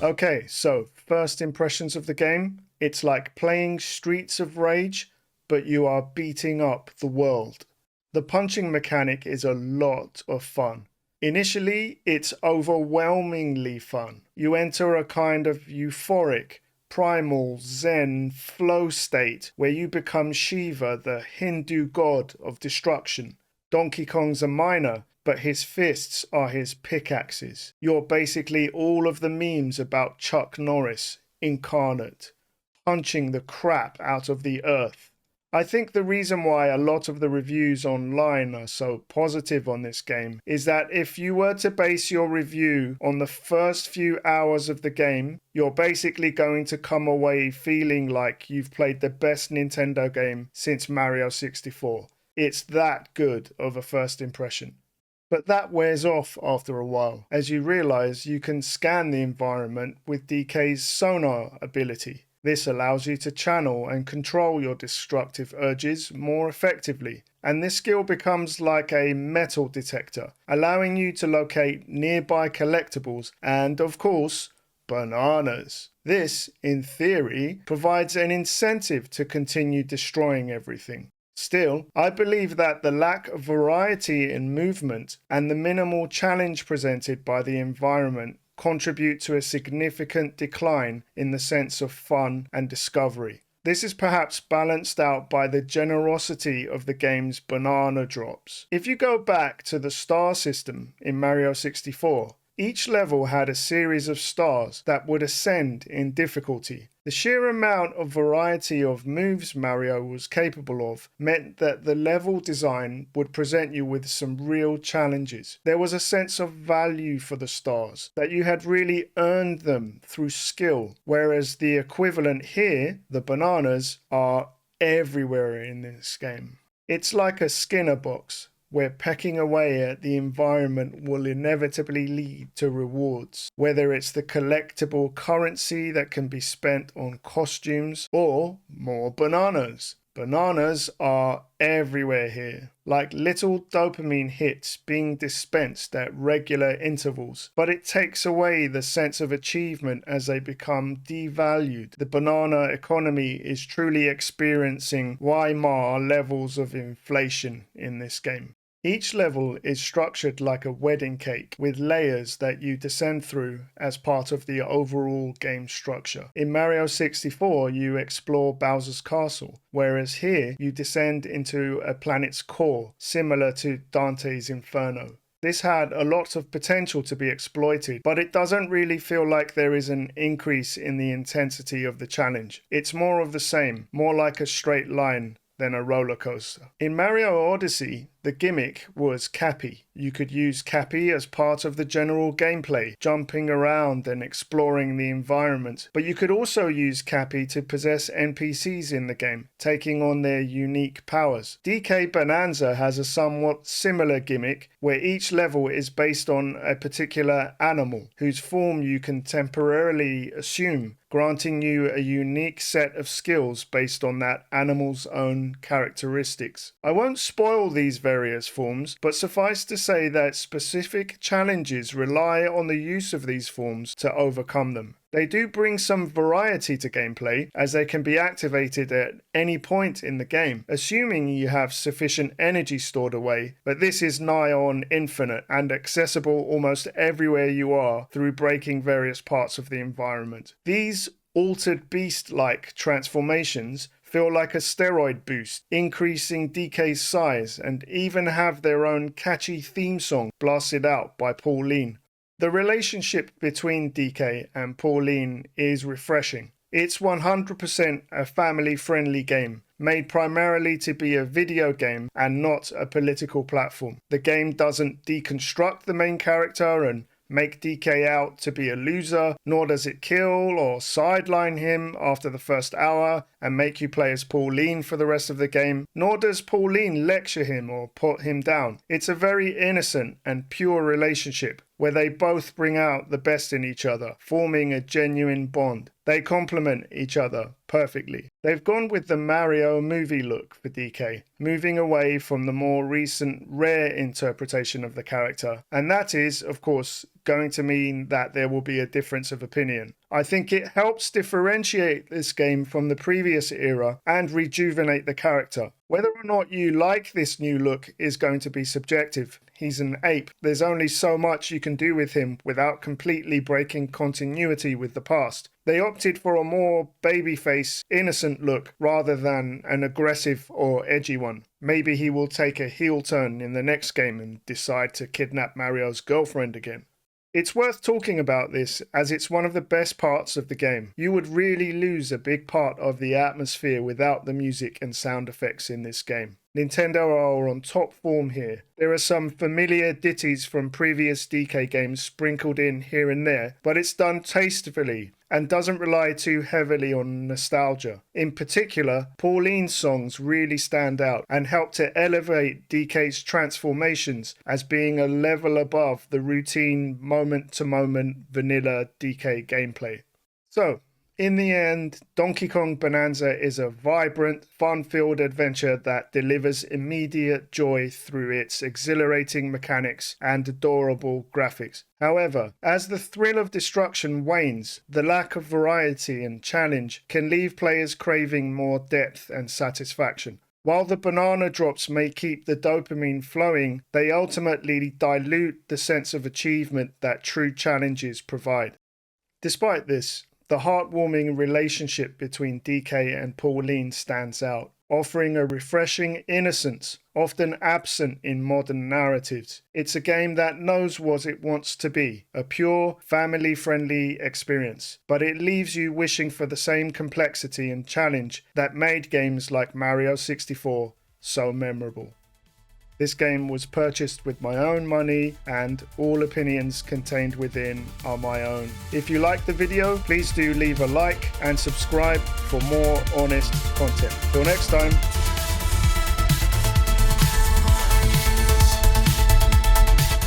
Okay, so first impressions of the game. It's like playing Streets of Rage, but you are beating up the world. The punching mechanic is a lot of fun. Initially, it's overwhelmingly fun. You enter a kind of euphoric, primal, zen flow state where you become Shiva, the Hindu god of destruction. Donkey Kong's a miner, but his fists are his pickaxes. You're basically all of the memes about Chuck Norris incarnate, punching the crap out of the earth. I think the reason why a lot of the reviews online are so positive on this game is that if you were to base your review on the first few hours of the game, you're basically going to come away feeling like you've played the best Nintendo game since Mario 64. It's that good of a first impression. But that wears off after a while, as you realize you can scan the environment with DK's sonar ability. This allows you to channel and control your destructive urges more effectively, and this skill becomes like a metal detector, allowing you to locate nearby collectibles and, of course, bananas. This, in theory, provides an incentive to continue destroying everything. Still, I believe that the lack of variety in movement and the minimal challenge presented by the environment contribute to a significant decline in the sense of fun and discovery. This is perhaps balanced out by the generosity of the game's banana drops. If you go back to the star system in Mario 64, each level had a series of stars that would ascend in difficulty. The sheer amount of variety of moves Mario was capable of meant that the level design would present you with some real challenges. There was a sense of value for the stars, that you had really earned them through skill, whereas the equivalent here, the bananas, are everywhere in this game. It's like a Skinner box, where pecking away at the environment will inevitably lead to rewards, whether it's the collectible currency that can be spent on costumes or more bananas. Bananas are everywhere here, like little dopamine hits being dispensed at regular intervals, but it takes away the sense of achievement as they become devalued. The banana economy is truly experiencing Weimar levels of inflation in this game. Each level is structured like a wedding cake with layers that you descend through as part of the overall game structure. In Mario 64, you explore Bowser's castle, whereas here you descend into a planet's core, similar to Dante's Inferno. This had a lot of potential to be exploited, but it doesn't really feel like there is an increase in the intensity of the challenge. It's more of the same, more like a straight line than a roller coaster. In Mario Odyssey, the gimmick was Cappy. You could use Cappy as part of the general gameplay, jumping around and exploring the environment. But you could also use Cappy to possess NPCs in the game, taking on their unique powers. DK Bananza has a somewhat similar gimmick, where each level is based on a particular animal, whose form you can temporarily assume, granting you a unique set of skills based on that animal's own characteristics. I won't spoil these various forms, but suffice to say that specific challenges rely on the use of these forms to overcome them. They do bring some variety to gameplay, as they can be activated at any point in the game, assuming you have sufficient energy stored away, but this is nigh on infinite and accessible almost everywhere you are through breaking various parts of the environment. These altered beast-like transformations feel like a steroid boost, increasing DK's size, and even have their own catchy theme song blasted out by Pauline. The relationship between DK and Pauline is refreshing. It's 100% a family-friendly game, made primarily to be a video game and not a political platform. The game doesn't deconstruct the main character and make DK out to be a loser, nor does it kill or sideline him after the first hour and make you play as Pauline for the rest of the game, nor does Pauline lecture him or put him down. It's a very innocent and pure relationship where they both bring out the best in each other, forming a genuine bond. They complement each other perfectly. They've gone with the Mario movie look for DK, moving away from the more recent rare interpretation of the character. And that is, of course, going to mean that there will be a difference of opinion. I think it helps differentiate this game from the previous era and rejuvenate the character. Whether or not you like this new look is going to be subjective. He's an ape. There's only so much you can do with him without completely breaking continuity with the past. They opted for a more babyface, innocent look rather than an aggressive or edgy one. Maybe he will take a heel turn in the next game and decide to kidnap Mario's girlfriend again. It's worth talking about this as it's one of the best parts of the game. You would really lose a big part of the atmosphere without the music and sound effects in this game. Nintendo are on top form here. There are some familiar ditties from previous DK games sprinkled in here and there, but it's done tastefully and doesn't rely too heavily on nostalgia. In particular, Pauline's songs really stand out and help to elevate DK's transformations as being a level above the routine moment-to-moment vanilla DK gameplay. So, in the end, Donkey Kong Bananza is a vibrant, fun-filled adventure that delivers immediate joy through its exhilarating mechanics and adorable graphics. However, as the thrill of destruction wanes, the lack of variety and challenge can leave players craving more depth and satisfaction. While the banana drops may keep the dopamine flowing, they ultimately dilute the sense of achievement that true challenges provide. Despite this, the heartwarming relationship between DK and Pauline stands out, offering a refreshing innocence, often absent in modern narratives. It's a game that knows what it wants to be, a pure, family-friendly experience, but it leaves you wishing for the same complexity and challenge that made games like Mario 64 so memorable. This game was purchased with my own money and all opinions contained within are my own. If you liked the video, please do leave a like and subscribe for more honest content. Till next time.